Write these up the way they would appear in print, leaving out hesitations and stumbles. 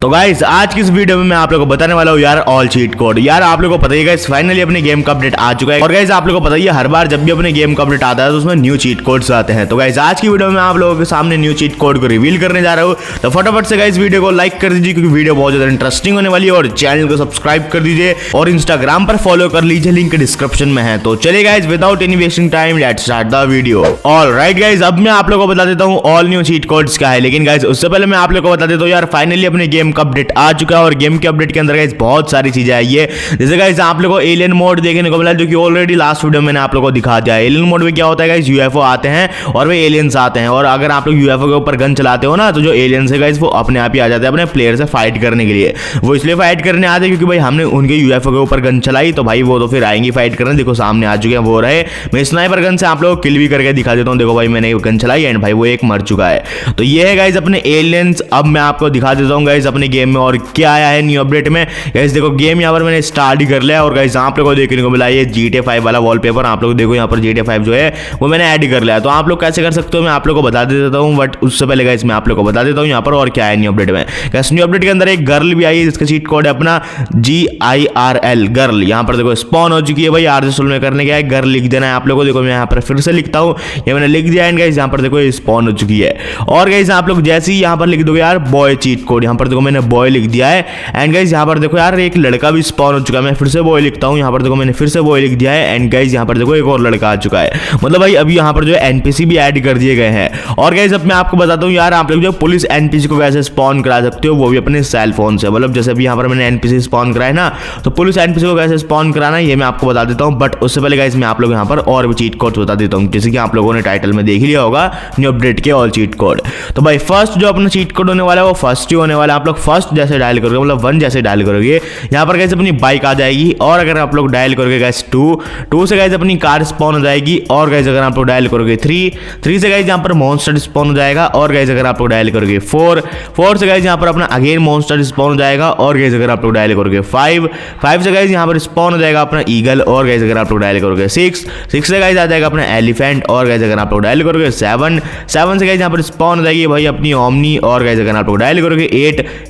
तो गाइस आज की इस वीडियो में मैं आप लोगों को बताने वाला हूँ यार ऑल चीट कोड। यार आप लोगों को पता ही गाइस फाइनली अपने गेम का अपडेट आ चुका है। और गाइस आप लोगों को पता ही है हर बार जब भी अपने गेम का अपडेट आता है तो उसमें न्यू चीट कोड्स आते हैं। तो गाइस आज की वीडियो में आप लोगों के सामने न्यू चीट कोड को रिवील करने जा रहा हूँ। तो फटाफट से गाइस वीडियो को लाइक कर दीजिए क्योंकि वीडियो बहुत ज्यादा इंटरेस्टिंग होने वाली है। और चैनल को सब्सक्राइब कर दीजिए और इंस्टाग्राम पर फॉलो कर लीजिए, लिंक डिस्क्रिप्शन में है। तो चलिए guys without any wasting time let's start the video. Alright guys अब मैं आप लोगों को बता देता हूँ ऑल न्यू चीट कोड्स क्या है। लेकिन गाइस उससे पहले मैं आप लोगों को बता देता हूँ यार फाइनली अपने गेम का अपडेट आ चुका है। और गेम के अपडेट के अंदर गाइस बहुत सारी चीजें आई है। जैसे गाइस आप लोगों को एलियन मोड देखने को मिला जो कि ऑलरेडी लास्ट वीडियो में मैंने आप लोगों को दिखा दिया है। एलियन मोड में क्या होता है गाइस, यूएफओ आते हैं और वे एलियंस आते हैं। और अगर आप लोग यूएफओ के ऊपर गन चलाते हो ना तो जो एलियंस है गाइस वो अपने आप ही आ जाते हैं अपने प्लेयर से फाइट करने के लिए। वो इसलिए फाइट करने आते हैं क्योंकि भाई हमने उनके यूएफओ के ऊपर गन चलाई तो भाई वो तो फिर आएंगे फाइट करने। देखो सामने आ चुके हैं वो रहे। मैं स्नाइपर गन से आप लोगों को किल भी करके दिखा देता हूँ। देखो भाई मैंने गन चलाई एंड भाई वो एक मर चुका है। तो ये है गाइस अपने एलियंस। अब मैं आपको दिखा देता हूँ गाइस अपने गेम में और क्या आया है न्यू अपडेट में। गाइस देखो गेम यहाँ पर मैंने स्टार्ट ही कर लिया और गाइस आप लोगों को देखने को मिला ये GTA 5 वाला वॉलपेपर। आप लोग देखो यहाँ पर GTA 5 जो है वो मैंने ऐड कर लिया। तो आप लोग कैसे कर सकते हो मैं आप लोग को बता देता हूँ। बट उससे पहले गाइस मैं आप लोग को बता देता हूँ यहाँ पर और क्या है न्यू अपडेट में। गाइस न्यू अपडेट के अंदर एक गर्ल भी आई है जिसका चीट कोड है अपना GIRL गर्ल। यहाँ पर देखो स्पॉन हो चुकी है भाई। आरजेस्टोल में करने क्या है गर्ल लिख देना है आप लोगों को। देखो मैं यहाँ पर फिर से लिखता हूँ, ये मैंने लिख दिया एंड गाइस यहाँ पर देखो स्पॉन हो चुकी है। और गाइस आप लोग जैसे ही यहाँ पर लिख दोगे यार बॉय चीट कोड, यहाँ पर देखो मैंने बॉय लिख दिया है। एंड गाइस यहाँ पर देखो यार एक लड़का भी स्पॉन हो चुका है। मैं फिर से बॉय लिखता हूँ, यहाँ पर देखो मैंने फिर से बॉय लिख दिया है। एंड गाइस यहाँ पर देखो एक और लड़का आ चुका है। मतलब भाई अभी यहाँ पर जो है एनपीसी भी ऐड कर दिए गए हैं। और गाइस अब मैं आपको बताता हूँ यार आप लोग जो पुलिस एनपीसी को कैसे स्पॉन करा सकते हो वो भी अपने सेल फोन से। मतलब जैसे अभी यहाँ पर मैंने एनपीसी स्पॉन कराया ना तो पुलिस एनपीसी को कैसे स्पॉन कराना ये मैं आपको बता देता हूँ। बट उससे पहले गाइस मैं आप लोग यहाँ पर और भी चीट कोड बता देता हूँ जैसे कि आप लोगों ने टाइटल में देख लिया होगा न्यू अपडेट के ऑल चीट कोड। तो भाई फर्स्ट जो अपना चीट कोड होने वाला है वो फर्स्ट ही होने वाला है। आप लोग फर्स्ट जैसे डायल करोगे मतलब 1 जैसे डायल करोगे यहाँ पर गाइस अपनी बाइक आ जाएगी। और अगर आप लोग डायल करोगे गाइस 2 से गाइस अपनी कार स्पॉन हो जाएगी। और गाइस अगर आप लोग डायल करोगे 3 से गाइस यहाँ पर मॉन्स्टर स्पॉन हो जाएगा। और गाइस अगर आप लोग डायल करोगे 4 से गाइस यहाँ पर अपना अगेन मॉन्स्टर स्पॉन हो जाएगा। और गाइस अगर आप लोग डायल करोगे 5 से गाइस यहाँ पर स्पॉन हो जाएगा अपना ईगल। और गाइस अगर आप लोग डायल करोगे 6 से गाइस आ जाएगा अपना एलिफेंट। और गाइस अगर आप लोग डायल करोगे 7 से गाइस यहाँ पर स्पॉन हो जाएगी भाई अपनी ओमनी। और गाइस अगर आप लोग डायल करोगे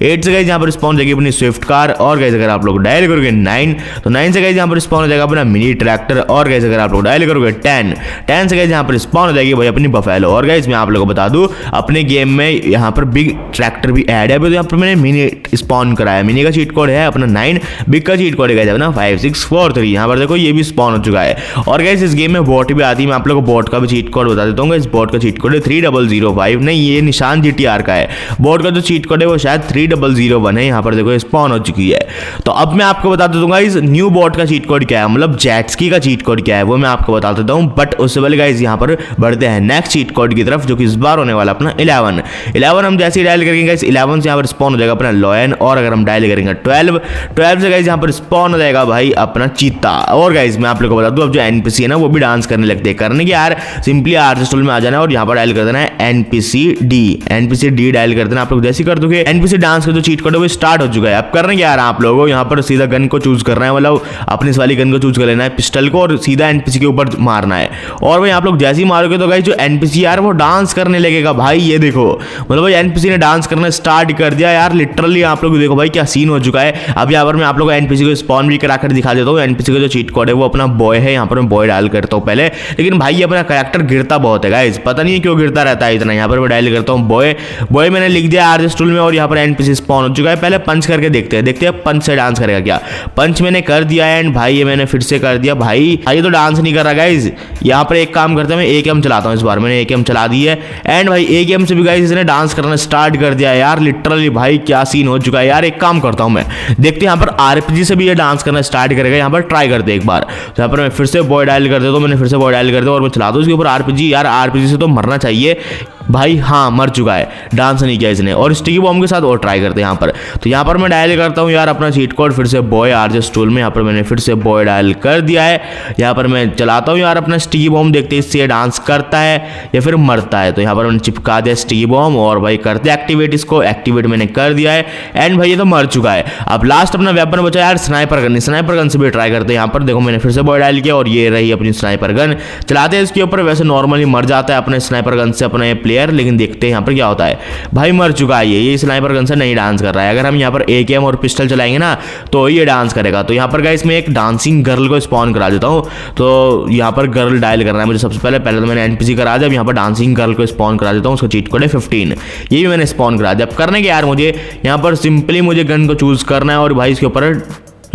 8 से गाइस यहाँ पर स्पॉन हो जाएगी अपनी स्विफ्ट कार। और गाइस अगर आप लोग डायल करोगे 9 तो 9 से गाइस यहाँ पर स्पॉन हो जाएगा अपना मिनी ट्रैक्टर। और गाइस अगर आप लोग डायल करोगे 10 से गाइस यहाँ पर स्पॉन हो जाएगी भाई अपनी बफेलो। और गाइस मैं आप लोगों को बता दूं अपने गेम में यहाँ पर बिग ट्रैक्टर भी ऐड है। तो यहाँ पर मैंने मिनी स्पॉन कराया। मिनी का चीट कोड है अपना 9, बिग का चीट कोड है अपना 5 6 4 3। यहाँ पर देखो ये भी स्पॉन हो चुका है। और गाइस इस गेम में बॉट भी आती है। मैं आप लोगों को बॉट का भी चीट कोड बता देता हूँ। इस बॉट का चीट कोड है 3005। नहीं ये निशान GTR का है। बॉट का जो चीट कोड है वो शायद 3001 है। यहाँ पर देखो स्पॉन हो चुकी है। तो अब मैं आपको बता देता हूँ इस न्यू बॉट का चीट कोड क्या है, मतलब जेटस्की का चीट कोड क्या है वो मैं आपको बता देता हूँ। बट उससे पहले गाइस यहाँ पर बढ़ते हैं नेक्स्ट चीट कोड की तरफ जो कि इस बार होने वाला अपना 11 हम जैसे ही डायल करेंगे गाइस 11 से यहाँ पर स्पॉन हो जाएगा अपना लॉयन। और अगर हम डायल करेंगे 12 से गाइस यहाँ पर स्पॉन हो जाएगा भाई अपना चीता। और गाइस मैं आप लोगों को बता दूं अब जो एनपीसी है ना वो भी डांस करने लगते हैं। करने की यार सिंपली आरजेस्टोल में आ जाना है और यहाँ पर डायल कर देना है एनपीसी डी डायल कर देना। आप लोग जैसे कर दोगे एनपीसी डांस का जो चीट कोड है वो स्टार्ट हो चुका है। अब करने क्या यार आप लोगों यहाँ पर सीधा गन को चूज करना है, मतलब अपनी इस वाली गन को चूज कर लेना है पिस्टल को और सीधा एनपीसी के ऊपर मारना है। और भाई आप लोग जैसे ही मारोगे तो गाइस जो एनपीसी यार वो डांस करने लगेगा भाई। ये देखो मतलब भाई एनपीसी ने डांस करना स्टार्ट कर दिया यार लिटरली। आप लोग देखो भाई क्या सीन हो चुका है। अब यहाँ पर मैं आप लोगों को एनपीसी को स्पॉन भी कराकर दिखा देता हूँ। एनपीसी का जो चीट कोड है वो अपना बॉय है। यहाँ पर मैं बॉय डायल करता हूँ पहले। लेकिन भाई अपना कैरेक्टर गिरता बहुत है गाइस, पता नहीं क्यों गिरता रहता है इतना। यहाँ पर मैं डायल करता हूँ बॉय मैंने लिख दिया आरजेस्टोल में। और यहाँ पर एनपीसी स्पॉन हो चुका है। पहले पंच करके देखते हैं पंच से डांस करेगा क्या। पंच मैंने कर दिया एंड भाई ये मैंने फिर से कर दिया। भाई ये तो डांस नहीं कर रहा गाइस। यहाँ पर एक काम करते हैं मैं AKM चलाता हूँ। इस बार मैंने AKM चला दी है एंड भाई AKM से भी गाइस इसने डांस करना स्टार्ट कर दिया यार लिटरली। भाई क्या सीन हो चुका है यार। एक काम करता हूँ मैं देखते हैं यहाँ पर RPG से भी ये डांस करना स्टार्ट करेगा। यहाँ पर ट्राई करते एक बार। तो यहाँ पर मैं फिर से बॉय डायल कर देता हूँ। मैंने फिर से बॉय डायल कर दिया और मैं चला दूँ इसके ऊपर RPG। यार RPG से तो मरना चाहिए भाई। हाँ मर चुका है, डांस नहीं किया इसने। और स्टिकी बॉम्ब के साथ और ट्राई करते हैं यहाँ पर। तो यहाँ पर मैं डायल करता हूँ यार अपना चीट कोड फिर से बॉय आरजेस्टोल में। यहाँ पर मैंने फिर से बॉय डायल कर दिया है। यहाँ पर मैं चलाता हूँ यार अपना स्टिकी बॉम्ब, देखते हैं इससे डांस करता है या फिर मरता है। तो यहाँ पर मैंने चिपका दिया स्टिकी बॉम्ब और भाई करते एक्टिवेट इसको। एक्टिवेट मैंने कर दिया है एंड भाई ये तो मर चुका है। अब लास्ट अपना वेपन बचा यार स्नाइपर गन। स्नाइपर गन से भी ट्राई करते हैं। यहाँ पर देखो मैंने फिर से बॉय डायल किया और ये रही अपनी स्नाइपर गन। चलाते हैं इसके ऊपर। वैसे नॉर्मली मर जाता है अपने स्नाइपर गन से अपने प्लेयर प्लेयर, लेकिन देखते हैं यहाँ पर क्या होता है। भाई मर चुका है ये स्नाइपर गन से नहीं डांस कर रहा है। अगर हम यहाँ पर AKM और पिस्टल चलाएंगे ना तो ये डांस करेगा। तो यहाँ पर गाइस मैं एक डांसिंग गर्ल को स्पॉन करा देता हूँ। तो यहाँ पर गर्ल डायल करना है मुझे सबसे पहले तो मैंने NPC करा दिया। अब यहाँ पर डांसिंग गर्ल को स्पॉन करा देता हूँ। उसका चीट कोड है 15, ये भी मैंने स्पॉन करा दिया। अब करने के यार मुझे यहाँ पर सिंपली मुझे गन को चूज करना है और भाई इसके ऊपर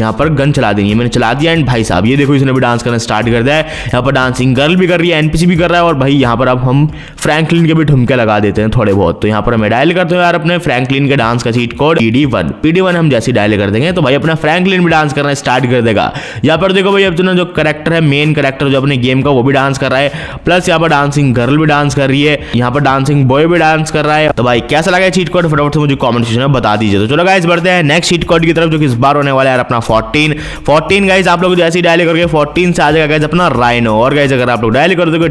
यहाँ पर गन चला देनी है। मैंने चला दिया एंड भाई साहब ये देखो इसने भी डांस करना स्टार्ट कर दिया है। यहाँ पर डांसिंग गर्ल भी कर रही है, NPC भी कर रहा है और भाई यहाँ पर अब हम फ्रैंकलिन के भी ठुमके लगा देते हैं थोड़े बहुत। तो यहाँ पर मैं डायल करते हैं यार अपने फ्रैंकलिन के डांस का चीट कोड PD1 हम जैसे डायल कर देंगे तो भाई अपना फ्रैंकलिन भी डांस करना स्टार्ट कर देगा। यहाँ पर देखो भाई अब जो कैरेक्टर है मेन कैरेक्टर जो अपने गेम का वो भी डांस कर रहा है, प्लस यहाँ पर डांसिंग गर्ल भी डांस कर रही है, यहाँ पर डांसिंग बॉय भी डांस कर रहा है। तो भाई कैसा लगा चीट कोड फटाफट से मुझे कमेंट सेक्शन में बता दीजिए। तो चलो गाइस बढ़ते हैं नेक्स्ट चीट कोड की तरफ जो कि इस बार होने वाला है यार अपना 14 गाइस। आप लोग जैसे ही डायल करके 14 से आ जाएगा गाइस अपना राइनो। और गाइस अगर आप लोग डायल कर दोगे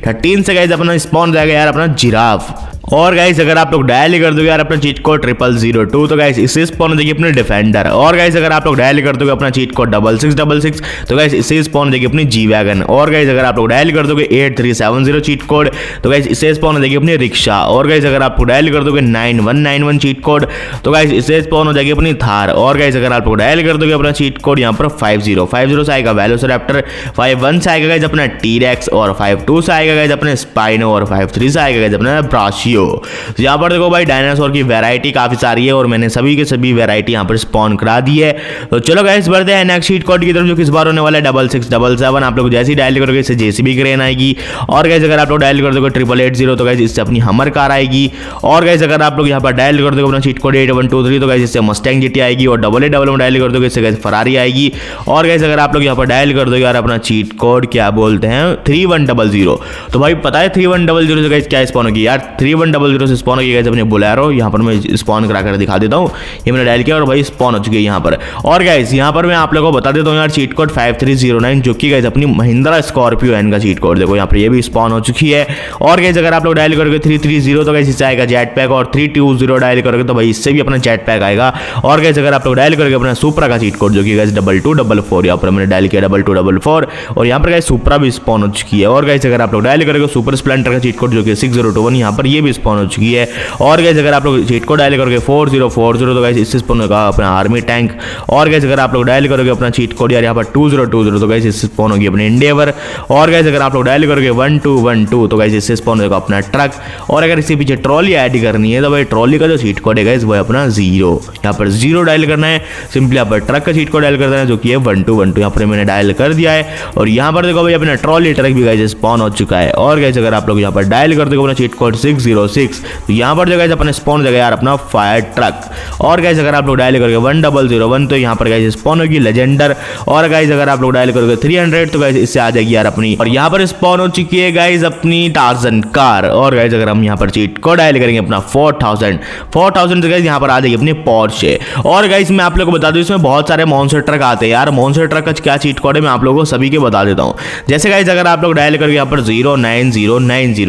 13 से गाइस अपना स्पॉन जाएगा यार अपना जिराफ। और गाइस अगर आप लोग डायल कर दोगे यार अपना चीट कोड 0002 तो गाइस इससे स्पॉन हो जाएगी अपने डिफेंडर। और गाइस अगर आप लोग डायल कर दोगे अपना चीट कोड 6666 तो गाइस इससे स्पॉन हो जाएगी अपनी जी वैगन। और गाइस अगर आप लोग डायल कर दोगे 8370 चीट कोड तो गाइस इससे स्पॉन हो जाएगी अपनी रिक्शा। और गाइस अगर आप डायल कर दोगे 9191 चीट कोड तो गाइस इससे स्पॉन हो जाएगी अपनी थार। और गाइस अगर आप लोग डायल कर दोगे अपना चीट कोड यहाँ पर 50 से आएगा वेलोसिरैप्टर, 51 से आएगा गाइस अपना टी-रेक्स और 52 से आएगा गाइस अपने स्पाइनो और 53 से आएगा गाइस अपना ब्राशियो। तो यहाँ पर देखो भाई डायनासोर की वैरायटी काफी सारी है और मैंने सभी के सभी वैरायटी यहाँ पर स्पॉन करा दी है। तो चलो गाइस बढ़ते हैं नेक्स्ट चीट कोड की तरफ जो कि इस बार होने वाला है 6677। आप लोग जैसे ही डायल करोगे इससे JCB क्रेन आएगी। और गाइस अगर आप लोग डायल कर दोगे 8880 तो गाइस इससे अपनी हमर कार आएगी। और गाइस अगर आप लोग यहाँ पर डायल कर दोगे अपना चीट कोड 8123 तो गाइस इससे मस्टैंग GT आएगी। और 8888 में डायल कर दोगे इससे गाइस फरारी आएगी। और गाइस अगर आप लोग यहाँ पर डायल कर दोगे यार अपना चीट कोड क्या बोलते हैं 3100 तो भाई पता है 3100 से गाइस क्या स्पॉन होगी यार 3100 से स्पॉन होगी गाइस अपने बोलेरो। यहाँ पर मैं स्पॉन करा कर दिखा देता हूँ। ये मैंने डायल किया और भाई स्पॉन हो चुकी है यहाँ पर। और गाइस यहाँ पर मैं आप लोगों को बता देता हूँ यार चीट कोड 5309 जो कि गाइस अपनी महिंद्रा स्कॉर्पियो एन का चीट कोड देखो यहाँ पर ये भी स्पॉन हो चुकी है। और गाइस अगर आप लोग डायल करोगे 330 तो गाइस इससे आएगा जेट पैक। और 320 डायल करोगे तो भाई इससे भी अपना जेट पैक आएगा। और गाइस अगर आप लोग डायल करोगे अपना सुपरा का चीट कोड जो कि गाइस 2244 यहाँ पर मैंने डायल किया 2244 और यहाँ पर गाइस सुपरा भी स्पॉन हो चुकी है। और गाइस अगर आप लोग डायल करोगे सुपर स्प्लेंडर का चीट कोड जो कि 6021 यहाँ पर ये भी स्पॉन हो चुकी है। और गाइस अगर आप लोग चीट कोड डायल करोगे 4040 तो गाइस इससे स्पॉन होगा अपना आर्मी टैंक। और गाइस अगर आप लोग डायल करोगे अपना चीट कोड यार यहाँ पर 2020 तो गाइस इससे स्पॉन होगी अपनी इंडेवर। और गाइस अगर आप लोग डायल करोगे 1212 तो गाइस इससे स्पॉन होगा अपना ट्रक। और अगर इसके पीछे ट्रॉली ऐड करनी है तो भाई ट्रॉली का जो चीट कोड है गाइस वो है अपना 0 यहाँ पर 0 डायल करना है। सिंपली यहाँ पर ट्रक का चीट कोड डायल करना है जो कि है 1212 यहाँ पर मैंने डायल कर दिया है। और यहाँ पर देखो भाई अपना ट्रॉली ट्रक भी गाइस स्पॉन हो चुका है। और गाइस अगर आप लोग यहाँ पर डायल कर दोगे अपना चीट कोड 606 तो यहाँ पर जो गाइस अपने स्पॉन हो जाएगा यार अपना फायर ट्रक। और गाइस अगर आप लोग डायल करोगे 1001 तो यहाँ पर गाइस स्पॉन होगी लेजेंडर। और गाइस अगर आप लोग डायल करोगे 300 तो गाइस इससे आ जाएगी यार अपनी और यहाँ पर स्पॉन हो चुकी है गाइस अपनी टार्जन कार। और गाइस अगर हम यहाँ पर चीट कोड डायल करेंगे अपना 4000 तो गाइस यहाँ पर आ जाएगी अपनी पोर्शे। और गाइस मैं आप लोगों को बता दूं इसमें बहुत सारे मॉन्स्टर ट्रक आते हैं यार। मॉन्स्टर ट्रक का क्या चीट कोड है मैं आप लोगों को सभी के बता देता हूँ। जैसे गाइस अगर आप लोग डायल करोगे यहाँ पर 09090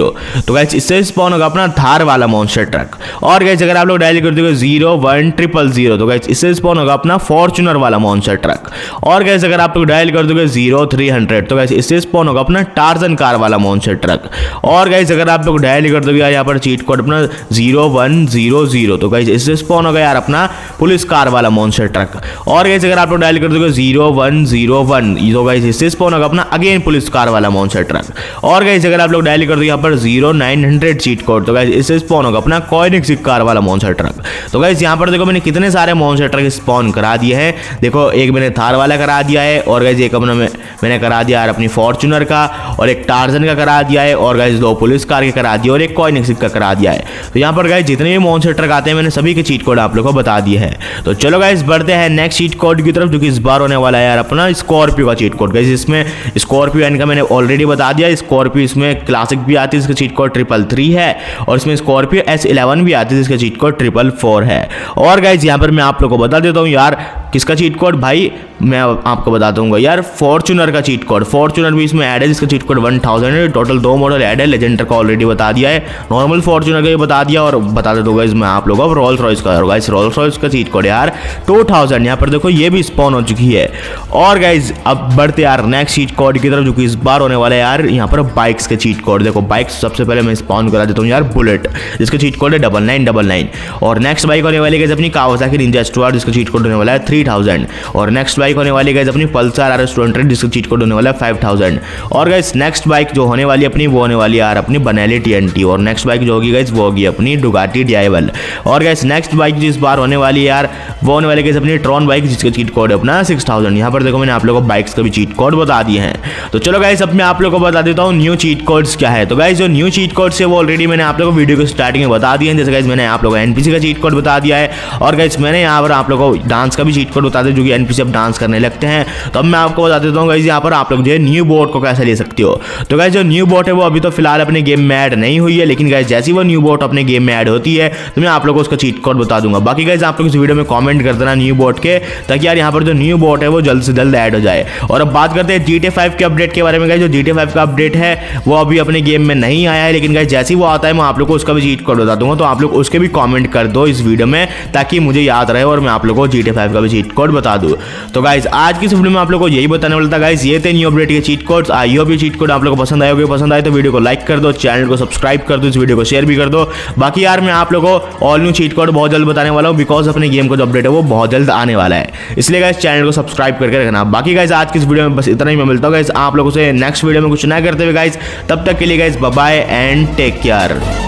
तो गाइस इससे स्पॉन होगा अपना थार वाला मॉन्स्टर ट्रक। और गाइस अगर आप लोग डायल कर दोगे 01000 तो गाइस इससे स्पॉन होगा अपना फॉर्च्यूनर वाला मॉन्स्टर ट्रक। और गाइस अगर आप लोग डायल कर दोगे 0300 तो गाइस इससे स्पॉन होगा अपना टार्जन कार वाला मॉन्स्टर ट्रक। और गाइस अगर आप लोग डायल कर दोगे यहाँ पर चीट कोड अपना 0100 तो गाइस इससे स्पॉन होगा यार अपना पुलिस कार वाला मॉन्स्टर ट्रक। और गाइस अगर आप लोग डायल कर दोगे 0101 तो गाइस इससे स्पॉन होगा अपना अगेन पुलिस कार वाला मॉन्स्टर ट्रक। और गाइस अगर आप लोग डायल कर दोगे यहाँ पर 0900 चीट कोड तो गाइस इससे स्पॉन होगा अपना कोएनिक्स कार वाला मॉन्स्टर ट्रक। तो गाइस यहाँ पर देखो मैंने कितने सारे मॉन्स्टर ट्रक स्पॉन करा दिए हैं। देखो एक मैंने थार वाला करा दिया है। और गाइस एक अपना मैंने करा दिया यार अपनी फॉर्च्यूनर का और एक टार्जन का करा दिया है। और गाइस 2 पुलिस कार के करा दिया और एक कोएनिक्स का करा दिया है। तो यहाँ पर गाइस जितने भी मॉन्स्टर ट्रक आते हैं मैंने सभी के चीट कोड आप लोगों को बता दिए हैं। तो चलो गाइस बढ़ते हैं नेक्स्ट चीट कोड की तरफ जो कि इस बार होने वाला है यार अपना स्कॉर्पियो का चीट कोड। गाइस इसमें स्कॉर्पियो एन का मैंने ऑलरेडी बता दिया। स्कॉर्पियो इसमें क्लासिक भी आती है जिसका चीट कोड 333 है। और इसमें स्कॉर्पियो S11 भी आती है जिसका चीट कोड 444 है। और गाइस यहाँ पर मैं आप लोगों को बता देता हूँ यार किसका चीट कोड भाई, मैं आपको बता दूंगा यार, फॉर्च्यूनर का चीट कोड। फॉर्च्यूनर भी इसमें ऐड है जिसका चीट कोड 1000 है। टोटल 2 मॉडल ऐड है, लेजेंडर का ऑलरेडी बता दिया है, नॉर्मल फॉर्च्यूनर का भी बता दिया और बता दे दूंगा इसमें आप लोगों को रोल्स रॉयस का। और गाइस रोल्स रॉयस का चीट कोड यार 2000, यहाँ पर देखो ये भी स्पॉन हो चुकी है। और गाइस अब बढ़ते यार नेक्स्ट चीट कोड की तरफ, जो कि इस बार होने वाला है यार यहाँ पर बाइक्स के चीट कोड। देखो बाइक्स सबसे पहले मैं स्पॉन करा देता हूँ यार, बुलेट जिसका चीट कोड है 9999। और नेक्स्ट बाइक होने वाली है अपनी कावासाकी निंजा स्टुअर्ट जिसका चीट कोड होने वाला है 3000। और नेक्स्ट बाइक होने वाली है अपनी पल्सर RS 200 जिसका चीट कोड होने वाला है 5000। और गाइस नेक्स्ट बाइक जो होने वाली है अपनी वो होने वाली है यार अपनी बनेली TNT। और नेक्स्ट बाइक जो होगी गाइस वो होगी अपनी डुगाटी डियावल। और गाइस नेक्स्ट बाइक जिस बार होने वाली है यार वो होने वाली है अपनी ट्रॉन बाइक जिसका चीट कोड है अपना 6000। यहाँ पर देखो मैंने आप लोगों को बाइक्स का भी चीट कोड बता दिए हैं। तो चलो गाइस अब मैं आप लोगों को बता देता हूँ न्यू चीट कोड्स क्या है। तो गाइस जो न्यू चीट कोड्स है वो ऑलरेडी मैंने आप लोगों को वीडियो के स्टार्टिंग में बता दिए हैं। जैसे गाइस मैंने आप लोगों को NPC का चीट कोड बता दिया है और गाइस मैंने यहाँ पर आप लोगों को डांस का भी चीट कोड बता दिया, जो कि NPC अब डांस करने लगते हैं। तो अब मैं आपको बता देता हूँ गाइस यहाँ पर आप लोग जो है न्यू बोट को कैसे ले सकते हो। तो गाइस जो न्यू बोट है वो अभी तो फिलहाल अपने गेम में ऐड नहीं हुई है, लेकिन गाइस जैसी वो न्यू बोट अपने गेम में ऐड होती है तो मैं आप लोगों को उसका चीट कोड बता दूंगा। बाकी गाइस आप लोग इस वीडियो में कमेंट कर देना न्यू बोट के, ताकि यार यहाँ पर जो न्यू बोट है वो जल्द से जल्द ऐड हो जाए। और अब बात करते हैं GTA 5 के अपडेट के बारे में। गाइस जो GTA 5 का अपडेट है वो अभी अपने गेम में नहीं आया है, लेकिन गाइस जैसे ही वो आता है मैं आप लोग को उसका भी चीट कोड बता दूंगा। तो आप लोग उसके भी कमेंट कर दो इस वीडियो में, ताकि मुझे याद रहे और मैं आप लोगों को GTA 5 का भी चीट कोड बता दूं। तो गाइस आज की इस वीडियो में आप लोग को यही बताने वाला था। गाइस ये थे न्यू अपडेट के चीट कोड्स। आई होप ये चीट कोड आप लोग को पसंद आए होंगे। पसंद आए तो वीडियो को लाइक कर दो, चैनल को सब्सक्राइब कर दो, इस वीडियो को शेयर भी कर दो। बाकी यार मैं आप लोगों को ऑल न्यू चीट कोड बहुत जल्द बताने वाला हूँ, बिकॉज अपने गेम का जो अपडेट है वो बहुत जल्द आने वाला है। इसलिए गाइस चैनल को सब्सक्राइब करके रखना। बाकी गाइस आज की इस वीडियो में बस इतना ही। मैं मिलता हूँ गाइस आप लोगों से नेक्स्ट वीडियो में कुछ नया करते हुए गाइस। तब तक के लिए guys bye bye and take care.